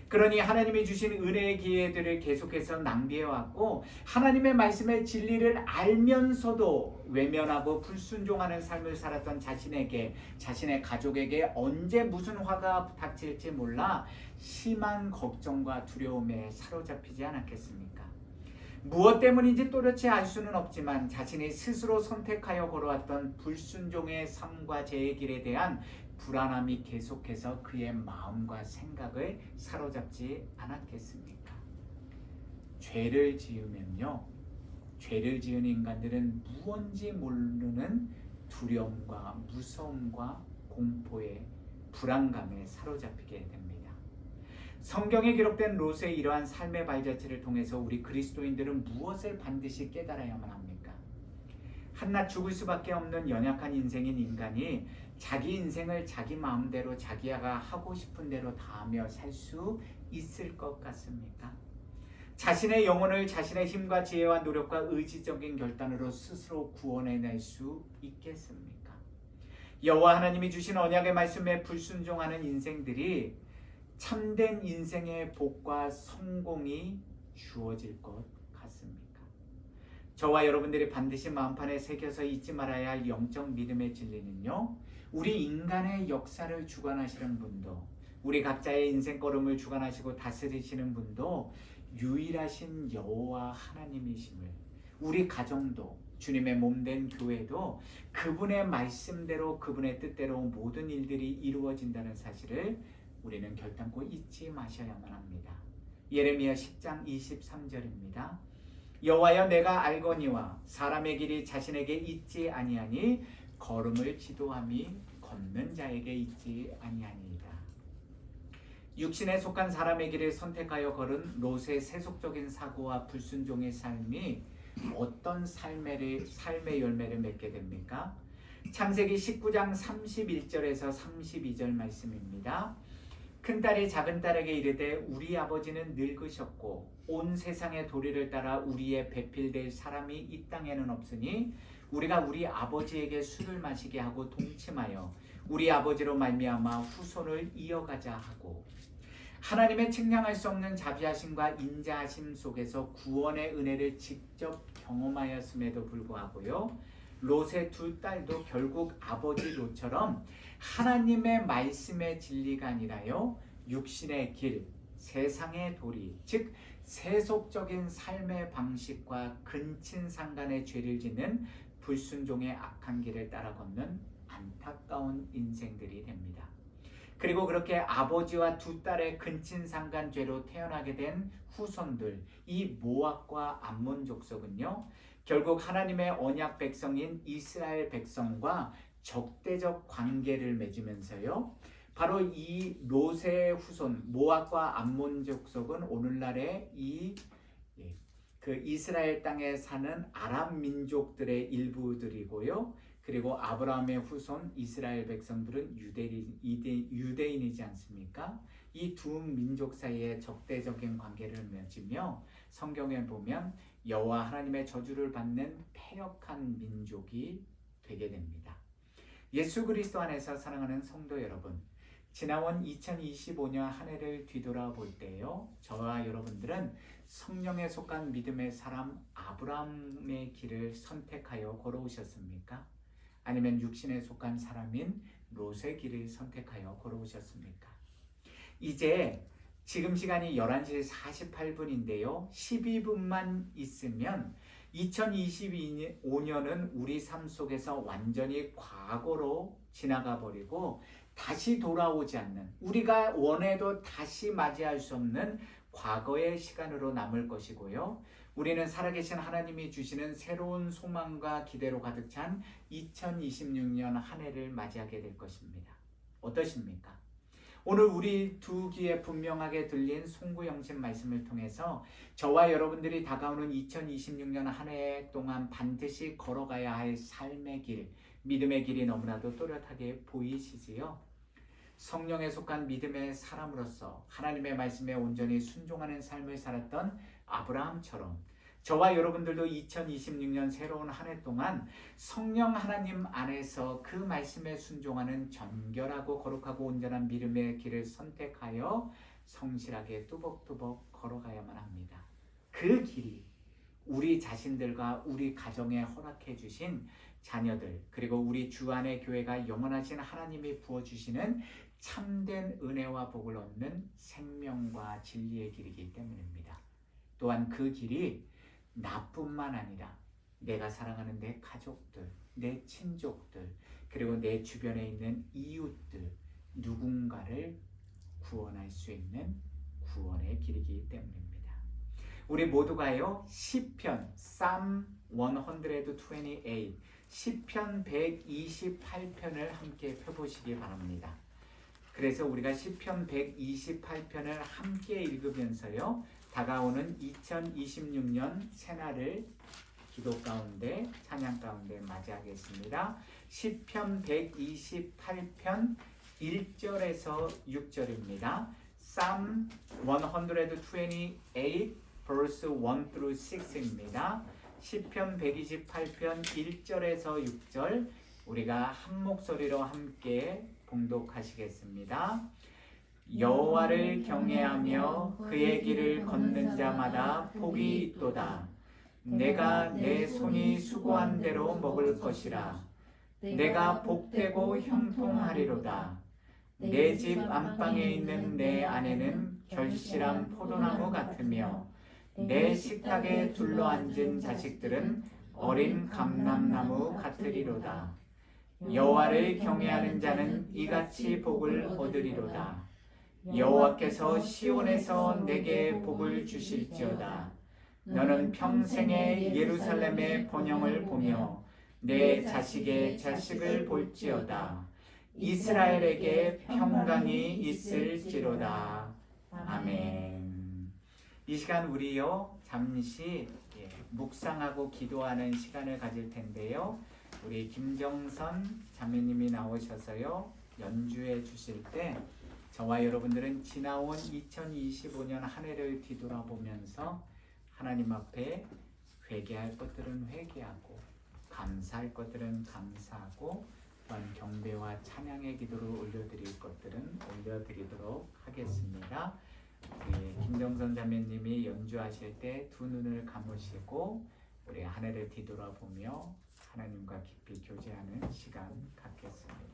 그러니 하나님이 주신 은혜의 기회들을 계속해서 낭비해왔고, 하나님의 말씀의 진리를 알면서도 외면하고 불순종하는 삶을 살았던 자신에게, 자신의 가족에게 언제 무슨 화가 닥칠지 몰라 심한 걱정과 두려움에 사로잡히지 않았겠습니까? 무엇 때문인지 또렷이 알 수는 없지만 자신이 스스로 선택하여 걸어왔던 불순종의 삶과 죄의 길에 대한 불안함이 계속해서 그의 마음과 생각을 사로잡지 않았겠습니까? 죄를 지으면요, 죄를 지은 인간들은 무언지 모르는 두려움과 무서움과 공포에, 불안감에 사로잡히게 됩니다. 성경에 기록된 롯의 이러한 삶의 발자취를 통해서 우리 그리스도인들은 무엇을 반드시 깨달아야만 합니까? 한낱 죽을 수밖에 없는 연약한 인생인 인간이 자기 인생을 자기 마음대로 자기가 하고 싶은 대로 다 하며 살 수 있을 것 같습니까? 자신의 영혼을 자신의 힘과 지혜와 노력과 의지적인 결단으로 스스로 구원해낼 수 있겠습니까? 여호와 하나님이 주신 언약의 말씀에 불순종하는 인생들이 참된 인생의 복과 성공이 주어질 것 같습니까? 저와 여러분들이 반드시 마음판에 새겨서 잊지 말아야 할 영적 믿음의 진리는요, 우리 인간의 역사를 주관하시는 분도, 우리 각자의 인생 걸음을 주관하시고 다스리시는 분도 유일하신 여호와 하나님이심을, 우리 가정도, 주님의 몸된 교회도 그분의 말씀대로, 그분의 뜻대로 모든 일들이 이루어진다는 사실을 우리는 결단코 잊지 마셔야만 합니다. 예레미야 10장 23절입니다. 여호와여, 내가 알거니와 사람의 길이 자신에게 있지 아니하니 걸음을 지도함이 걷는 자에게 있지 아니하니이다. 육신에 속한 사람의 길을 선택하여 걸은 롯의 세속적인 사고와 불순종의 삶이 어떤 삶의 열매를 맺게 됩니까? 창세기 19장 31절에서 32절 말씀입니다. 큰딸이 작은딸에게 이르되 우리 아버지는 늙으셨고 온 세상의 도리를 따라 우리의 배필될 사람이 이 땅에는 없으니 우리가 우리 아버지에게 술을 마시게 하고 동침하여 우리 아버지로 말미암아 후손을 이어가자 하고, 하나님의 측량할 수 없는 자비하심과 인자하심 속에서 구원의 은혜를 직접 경험하였음에도 불구하고요, 롯의 두 딸도 결국 아버지 롯처럼 하나님의 말씀의 진리가 아니라요, 육신의 길, 세상의 도리, 즉 세속적인 삶의 방식과 근친상간의 죄를 짓는 불순종의 악한 길을 따라 걷는 안타까운 인생들이 됩니다. 그리고 그렇게 아버지와 두 딸의 근친상간 죄로 태어나게 된 후손들, 이 모압과 암몬 족속은요, 결국 하나님의 언약 백성인 이스라엘 백성과 적대적 관계를 맺으면서요, 바로 이 롯의 후손 모압과 암몬 족속은 오늘날의 이 그 이스라엘 땅에 사는 아랍 민족들의 일부들이고요. 그리고 아브라함의 후손 이스라엘 백성들은 유대인이지 않습니까? 이 두 민족 사이에 적대적인 관계를 맺으며 성경에 보면 여호와 하나님의 저주를 받는 패역한 민족이 되게 됩니다. 예수 그리스도 안에서 사랑하는 성도 여러분, 지나온 2025년 한 해를 뒤돌아볼 때요, 저와 여러분들은 성령에 속한 믿음의 사람 아브라함의 길을 선택하여 걸어오셨습니까? 아니면 육신에 속한 사람인 롯의 길을 선택하여 걸어오셨습니까? 이제 지금 시간이 11시 48분인데요. 12분만 있으면 2025년은 우리 삶 속에서 완전히 과거로 지나가 버리고 다시 돌아오지 않는, 우리가 원해도 다시 맞이할 수 없는 과거의 시간으로 남을 것이고요. 우리는 살아계신 하나님이 주시는 새로운 소망과 기대로 가득 찬 2026년 한 해를 맞이하게 될 것입니다. 어떠십니까? 오늘 우리 두 귀에 분명하게 들린 송구영신 말씀을 통해서 저와 여러분들이 다가오는 2026년 한 해 동안 반드시 걸어가야 할 삶의 길, 믿음의 길이 너무나도 또렷하게 보이시지요? 성령에 속한 믿음의 사람으로서 하나님의 말씀에 온전히 순종하는 삶을 살았던 아브라함처럼 저와 여러분들도 2026년 새로운 한 해 동안 성령 하나님 안에서 그 말씀에 순종하는 정결하고 거룩하고 온전한 믿음의 길을 선택하여 성실하게 뚜벅뚜벅 걸어가야만 합니다. 그 길이 우리 자신들과 우리 가정에 허락해 주신 자녀들, 그리고 우리 주 안의 교회가 영원하신 하나님이 부어주시는 참된 은혜와 복을 얻는 생명과 진리의 길이기 때문입니다. 또한 그 길이 나뿐만 아니라 내가 사랑하는 내 가족들, 내 친족들, 그리고 내 주변에 있는 이웃들, 누군가를 구원할 수 있는 구원의 길이기 때문입니다. 우리 모두가요, 시편 Psalm 128, 시편 128편을 함께 펴보시기 바랍니다. 그래서 우리가 시편 128편을 함께 읽으면서요, 다가오는 2026년 새날을 기도 가운데, 찬양 가운데 맞이하겠습니다. 시편 128편 1절에서 6절입니다. Psalm 128 verse 1 through 6입니다. 시편 128편 1절에서 6절 우리가 한 목소리로 함께 봉독하시겠습니다. 여호와를 경외하며 그의 길을 걷는 자마다 복이 있도다. 내가 내 손이 수고한 대로 먹을 것이라. 내가 복되고 형통하리로다. 내 집 안방에 있는 내 아내는 결실한 포도나무 같으며 내 식탁에 둘러앉은 자식들은 어린 감람나무 같으리로다. 여호와를 경외하는 자는 이같이 복을 얻으리로다. 여호와께서 시온에서 내게 복을 주실지어다. 너는 평생에 예루살렘의 번영을 보며 내 자식의 자식을 볼지어다. 이스라엘에게 평강이 있을지로다. 아멘. 이 시간 우리요 잠시 묵상하고 기도하는 시간을 가질 텐데요. 우리 김정선 자매님이 나오셔서요 연주해 주실 때 저와 여러분들은 지나온 2025년 한 해를 뒤돌아보면서 하나님 앞에 회개할 것들은 회개하고 감사할 것들은 감사하고 또한 경배와 찬양의 기도를 올려드릴 것들은 올려드리도록 하겠습니다. 우리 김정선 자매님이 연주하실 때 두 눈을 감으시고 우리 한 해를 뒤돌아보며 하나님과 깊이 교제하는 시간 갖겠습니다.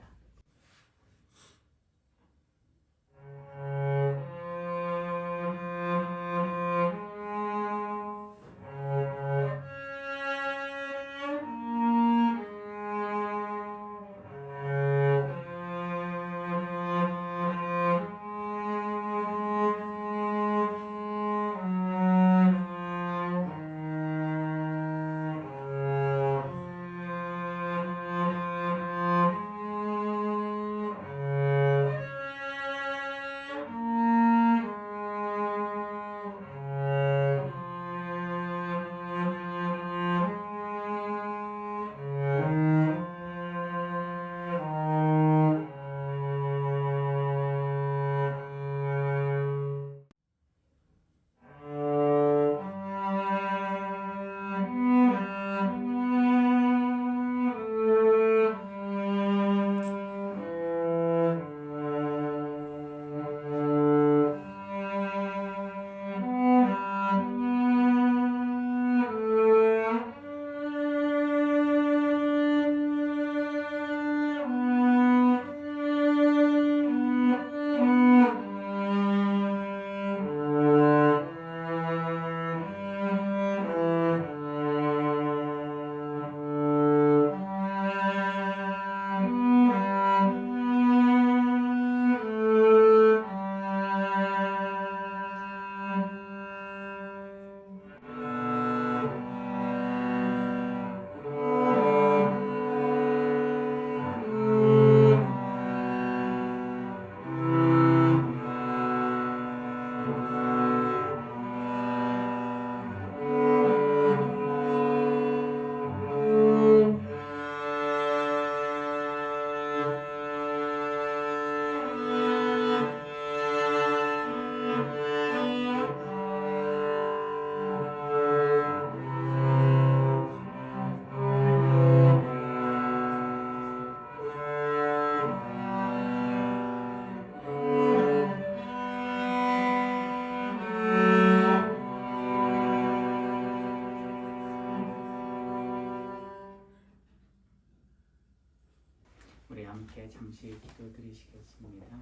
잠시 기도드리시겠습니다.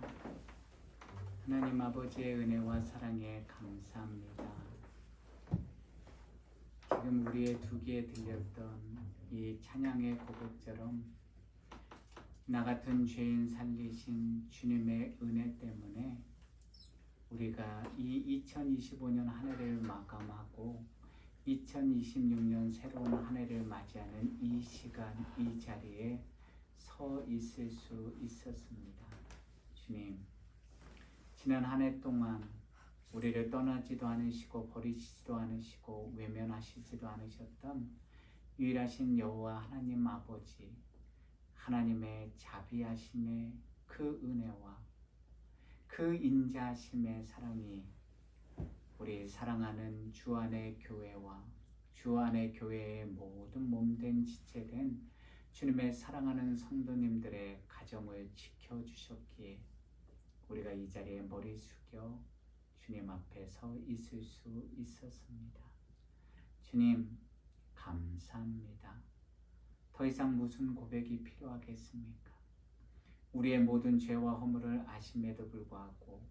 하나님 아버지의 은혜와 사랑에 감사합니다. 지금 우리의 두 귀에 들렸던 이 찬양의 고백처럼 나 같은 죄인 살리신 주님의 은혜 때문에 우리가 이 2025년 한 해를 마감하고 2026년 새로운 한 해를 맞이하는 이 시간, 이 자리에 서 있을 수 있었습니다. 주님, 지난 한 해 동안 우리를 떠나지도 않으시고 버리시지도 않으시고 외면하시지도 않으셨던 유일하신 여호와 하나님 아버지, 하나님의 자비하심의 그 은혜와 그 인자하심의 사랑이 우리 사랑하는 주 안의 교회와 주 안의 교회의 모든 몸된 지체된 주님의 사랑하는 성도님들의 가정을 지켜주셨기에 우리가 이 자리에 머리 숙여 주님 앞에 서 있을 수 있었습니다. 주님, 감사합니다. 더 이상 무슨 고백이 필요하겠습니까? 우리의 모든 죄와 허물을 아심에도 불구하고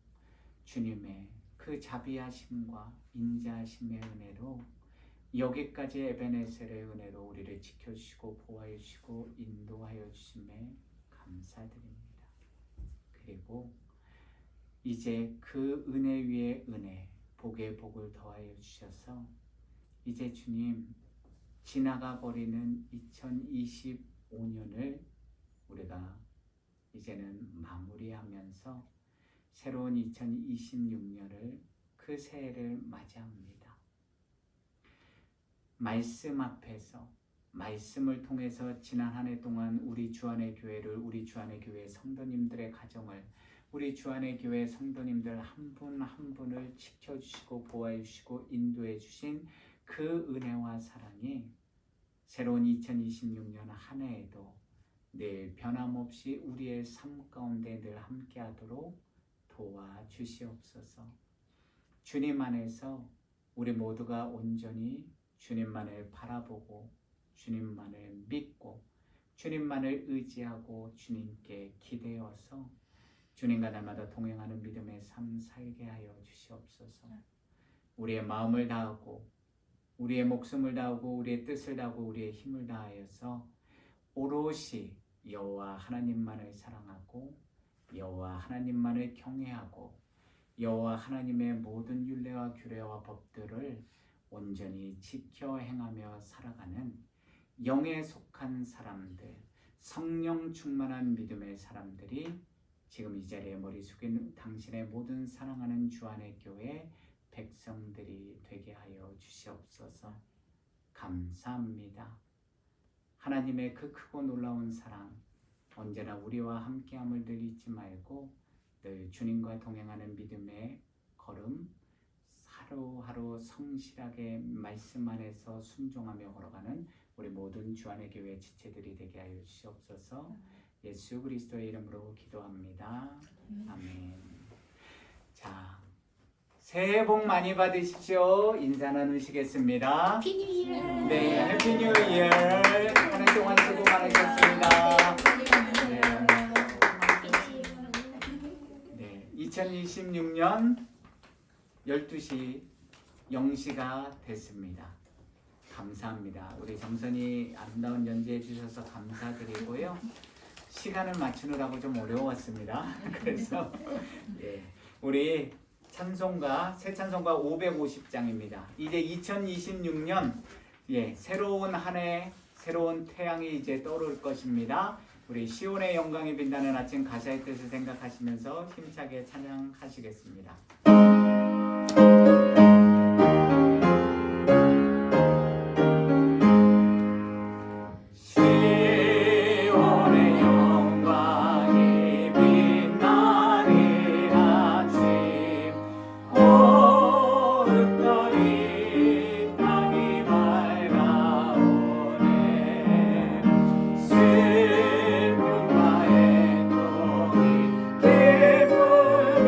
주님의 그 자비하심과 인자하심의 은혜로 여기까지 에베네셀의 은혜로 우리를 지켜주시고 보호하여 주시고 인도하여 주심에 감사드립니다. 그리고 이제 그 은혜 위에 은혜, 복에 복을 더하여 주셔서 이제 주님 지나가 버리는 2025년을 우리가 이제는 마무리하면서 새로운 2026년을 그 새해를 맞이합니다. 말씀 앞에서 말씀을 통해서 지난 한 해 동안 우리 주안의 교회를 우리 주안의 교회 성도님들의 가정을 우리 주안의 교회 성도님들 한 분 한 분을 지켜주시고 보호해 주시고 인도해 주신 그 은혜와 사랑이 새로운 2026년 한 해에도 늘 변함없이 우리의 삶 가운데 늘 함께하도록 도와주시옵소서. 주님 안에서 우리 모두가 온전히 주님만을 바라보고 주님만을 믿고 주님만을 의지하고 주님께 기대어서 주님과 날마다 동행하는 믿음의 삶 살게 하여 주시옵소서. 우리의 마음을 다하고 우리의 목숨을 다하고 우리의 뜻을 다하고 우리의 힘을 다하여서 오롯이 여호와 하나님만을 사랑하고 여호와 하나님만을 경외하고 여호와 하나님의 모든 율례와 규례와 법들을 온전히 지켜 행하며 살아가는 영에 속한 사람들, 성령 충만한 믿음의 사람들이 지금 이 자리에 머리 숙인 당신의 모든 사랑하는 주안의 교회 백성들이 되게 하여 주시옵소서. 감사합니다. 하나님의 그 크고 놀라운 사랑 언제나 우리와 함께함을 늘 잊지 말고 늘 주님과 동행하는 믿음의 걸음 하루하루 성실하게 말씀 안에서 순종하며 걸어가는 우리 모든 주안의 교회 지체들이 되게 하여 주시옵소서. 예수 그리스도의 이름으로 기도합니다. 아멘. 자, 새해 복 많이 받으십시오. 인사 나누시겠습니다. 해피 뉴 이어. 네, 해피 뉴 이어. 한 해 동안 수고 많으셨습니다. 네, 2026년 12시 0시가 됐습니다. 감사합니다. 우리 정선이 아름다운 연주해 주셔서 감사드리고요. 시간을 맞추느라고 좀 어려웠습니다. 그래서 예, 우리 찬송가 새 찬송가 550장입니다. 이제 2026년 새로운 한 해 새로운 태양이 이제 떠오를 것입니다. 우리 시온의 영광이 빛나는 아침 가사의 뜻을 생각하시면서 힘차게 찬양하시겠습니다. 슬픔과의 동이 기쁨이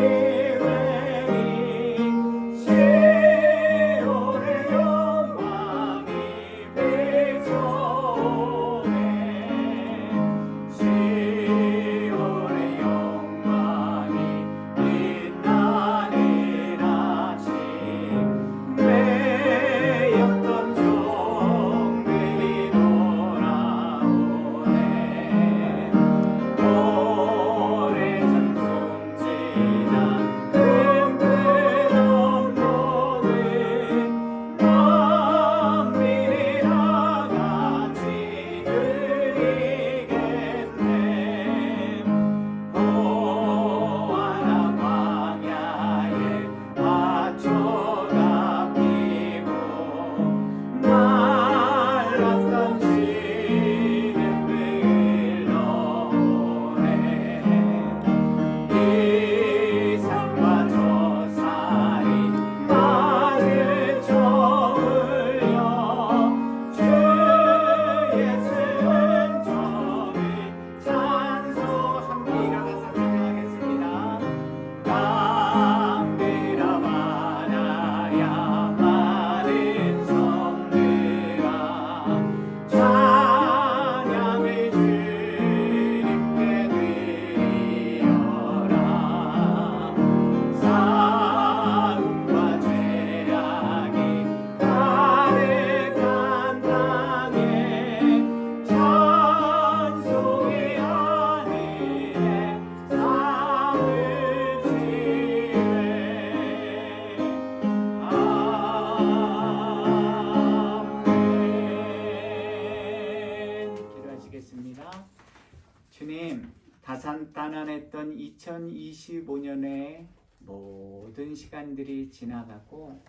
2025년의 모든 시간들이 지나가고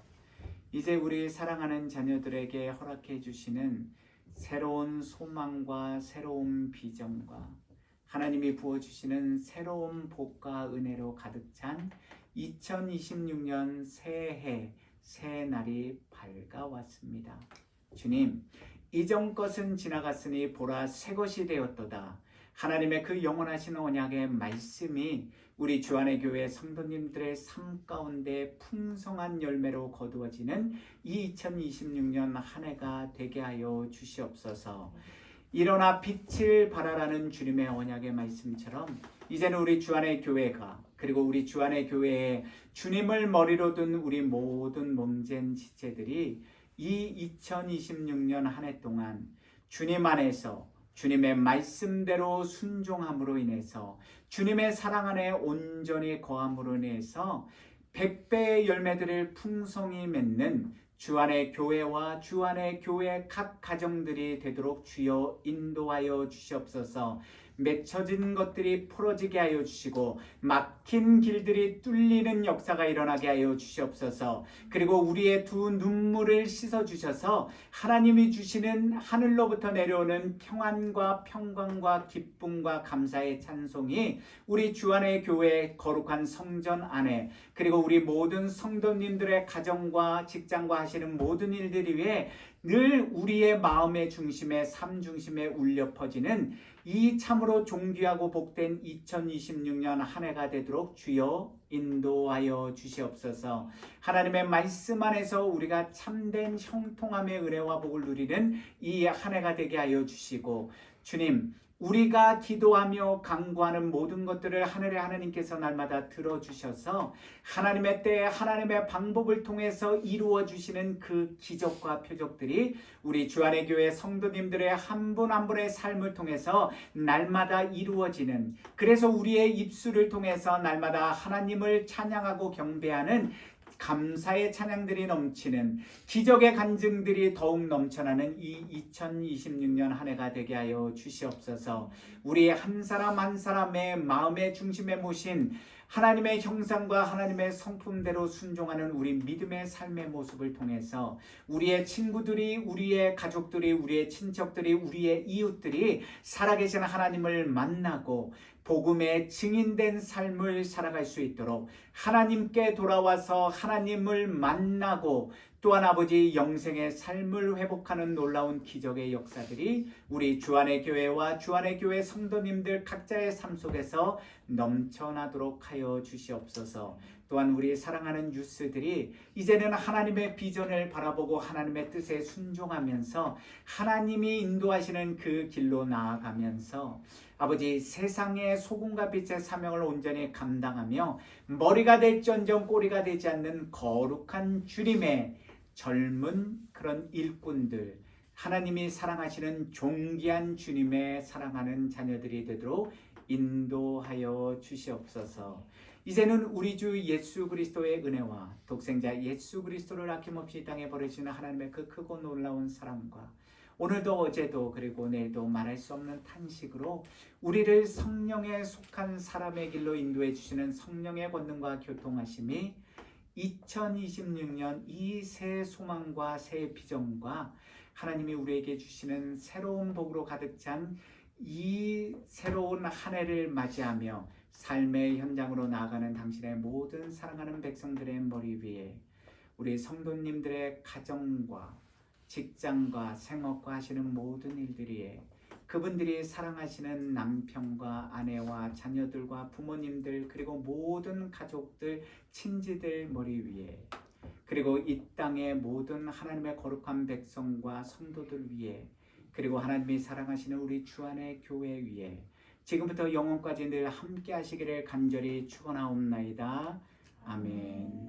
이제 우리 사랑하는 자녀들에게 허락해 주시는 새로운 소망과 새로운 비전과 하나님이 부어주시는 새로운 복과 은혜로 가득 찬 2026년 새해 새날이 밝아왔습니다. 주님, 이전 것은 지나갔으니 보라 새 것이 되었도다. 하나님의 그 영원하신 언약의 말씀이 우리 주안의 교회 성도님들의 삶 가운데 풍성한 열매로 거두어지는 이 2026년 한 해가 되게 하여 주시옵소서. 일어나 빛을 발하라는 주님의 언약의 말씀처럼 이제는 우리 주안의 교회가 그리고 우리 주안의 교회에 주님을 머리로 둔 우리 모든 몸된 지체들이 이 2026년 한 해 동안 주님 안에서 주님의 말씀대로 순종함으로 인해서 주님의 사랑 안에 온전히 거함으로 인해서 100배의 열매들을 풍성히 맺는 주안의 교회와 주안의 교회 각 가정들이 되도록 주여 인도하여 주시옵소서. 맺혀진 것들이 풀어지게 하여 주시고 막힌 길들이 뚫리는 역사가 일어나게 하여 주시옵소서. 그리고 우리의 두 눈물을 씻어 주셔서 하나님이 주시는 하늘로부터 내려오는 평안과 평강과 기쁨과 감사의 찬송이 우리 주안의 교회 거룩한 성전 안에 그리고 우리 모든 성도님들의 가정과 직장과 하시는 모든 일들 위해 늘 우리의 마음의 중심에 삶 중심에 울려 퍼지는 이 참으로 존귀하고 복된 2026년 한 해가 되도록 주여 인도하여 주시옵소서. 하나님의 말씀 안에서 우리가 참된 형통함의 은혜와 복을 누리는 이 한 해가 되게 하여 주시고 주님, 우리가 기도하며 간구하는 모든 것들을 하늘의 하나님께서 날마다 들어주셔서 하나님의 때에 하나님의 방법을 통해서 이루어 주시는 그 기적과 표적들이 우리 주안의 교회 성도님들의 한 분 한 분의 삶을 통해서 날마다 이루어지는, 그래서 우리의 입술을 통해서 날마다 하나님을 찬양하고 경배하는 감사의 찬양들이 넘치는 기적의 간증들이 더욱 넘쳐나는 이 2026년 한 해가 되게 하여 주시옵소서. 우리 한 사람 한 사람의 마음의 중심에 모신 하나님의 형상과 하나님의 성품대로 순종하는 우리 믿음의 삶의 모습을 통해서 우리의 친구들이, 우리의 가족들이, 우리의 친척들이, 우리의 이웃들이 살아계신 하나님을 만나고 복음의 증인된 삶을 살아갈 수 있도록 하나님께 돌아와서 하나님을 만나고 또한 아버지 영생의 삶을 회복하는 놀라운 기적의 역사들이 우리 주안의 교회와 주안의 교회 성도님들 각자의 삶 속에서 넘쳐나도록 하여 주시옵소서. 또한 우리 사랑하는 유스들이 이제는 하나님의 비전을 바라보고 하나님의 뜻에 순종하면서 하나님이 인도하시는 그 길로 나아가면서 아버지 세상의 소금과 빛의 사명을 온전히 감당하며 머리가 될지언정 꼬리가 되지 않는 거룩한 주님의 젊은 그런 일꾼들, 하나님이 사랑하시는 존귀한 주님의 사랑하는 자녀들이 되도록 인도하여 주시옵소서. 이제는 우리 주 예수 그리스도의 은혜와 독생자 예수 그리스도를 아낌없이 땅에 버리시는 하나님의 그 크고 놀라운 사랑과 오늘도 어제도 그리고 내일도 말할 수 없는 탄식으로 우리를 성령에 속한 사람의 길로 인도해 주시는 성령의 권능과 교통하심이 2026년 이 새 소망과 새 비전과 하나님이 우리에게 주시는 새로운 복으로 가득 찬 이 새로운 한 해를 맞이하며 삶의 현장으로 나아가는 당신의 모든 사랑하는 백성들의 머리 위에 우리 성도님들의 가정과 직장과 생업과 하시는 모든 일들이에 그분들이 사랑하시는 남편과 아내와 자녀들과 부모님들 그리고 모든 가족들 친지들 머리 위에 그리고 이 땅의 모든 하나님의 거룩한 백성과 성도들 위에 그리고 하나님이 사랑하시는 우리 주안의 교회 위에 지금부터 영원까지 늘 함께 하시기를 간절히 축원하옵나이다. 아멘.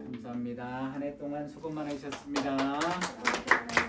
감사합니다. 감사합니다. 한 해 동안 수고 많으셨습니다. 감사합니다.